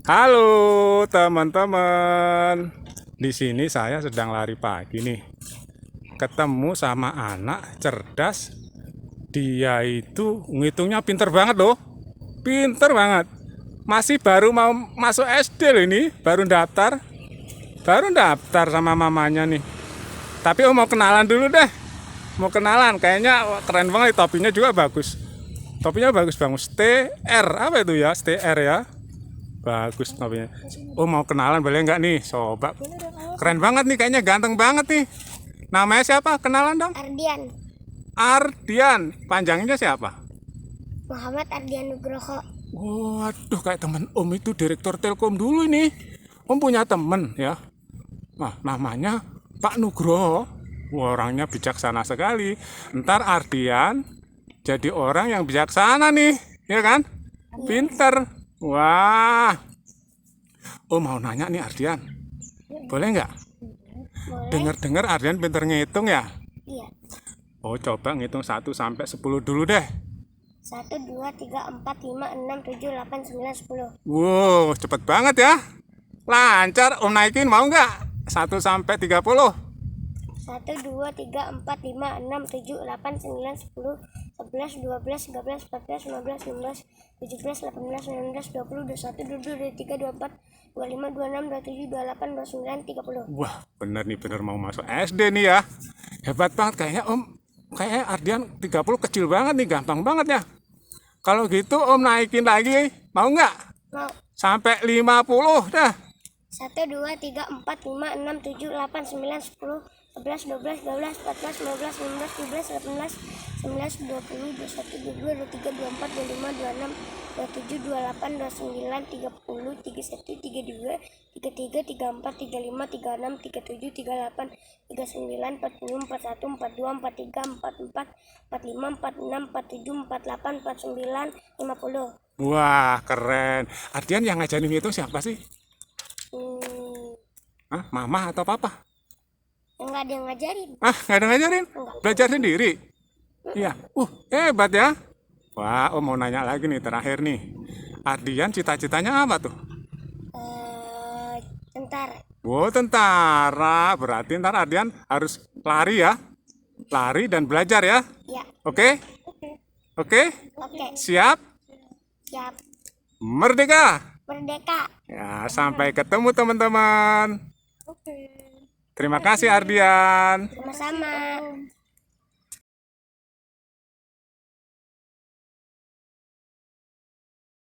Halo teman-teman. Di sini saya sedang lari pagi nih. Ketemu sama anak cerdas. Dia itu ngitungnya pinter banget loh. Pinter banget. Masih baru mau masuk SD loh ini, baru daftar. Baru daftar sama mamanya nih. Tapi mau kenalan dulu deh. Mau kenalan, kayaknya keren banget, topinya juga bagus. Topinya bagus banget. TR apa itu ya? TR ya. Bagus topinya. Mau kenalan boleh nggak nih? Coba. Keren banget nih, kayaknya ganteng banget nih. Namanya siapa? Kenalan dong. Ardian. Ardian. Panjangnya siapa? Muhammad Ardian Nugroho. Waduh, kayak teman Om itu direktur Telkom dulu ini. Om punya temen ya. Nah, namanya Pak Nugroho. Wah, orangnya bijaksana sekali. Ntar Ardian jadi orang yang bijaksana nih, ya kan? Pinter. Wah. Mau nanya nih Ardian. Boleh nggak? Boleh? Dengar-dengar Ardian pinter ngitung ya? Iya. Coba ngitung 1 sampai 10 dulu deh. 1, 2, 3, 4, 5, 6, 7, 8, 9, 10. Wow, cepet banget ya. Lancar, Om naikin mau nggak? 1 sampai 30. 1, 2, 3, 4, 5, 6, 7, 8, 9, 10, 11, 12, 13, 14, 15, 16, 17, 18, 19, 20, 21, 22, 23, 24, 25, 26, 27, 28, 29, 30. Wah, bener nih, bener mau masuk SD nih ya. Hebat banget kayaknya Om. Kayaknya Ardian 30 kecil banget nih, gampang banget ya. Kalau gitu Om naikin lagi, mau nggak? Mau. Sampai 50 dah. 1, 2, 3, 4, 5, 6, 7, 8, 9, 10, 11, 12, 13, 14, 15, 16, 17, 18, 19, 20, 21, 22, 23, 24, 25, 26, 27, 28, 29, 30, 31, 32, 33, 34, 35, 36, 37, 38, 39, 40, 41, 42, 43, 44, 45, 46, 47, 48, 49, 50. Wah, keren. Ardian yang ngajarin itu siapa sih? Hah, mama atau papa? Enggak ada yang ngajarin. Nggak ada ngajarin? Enggak. Belajar sendiri? Iya. Hebat ya. Wah, Om mau nanya lagi nih, terakhir nih. Ardian cita-citanya apa tuh? Tentara. Tentara. Berarti ntar Ardian harus lari ya. Lari dan belajar ya. Ya. Oke? Oke? Oke. Siap? Siap. Merdeka! Merdeka. Ya, sampai ketemu teman-teman. Oke. Terima kasih Ardian. Sama-sama.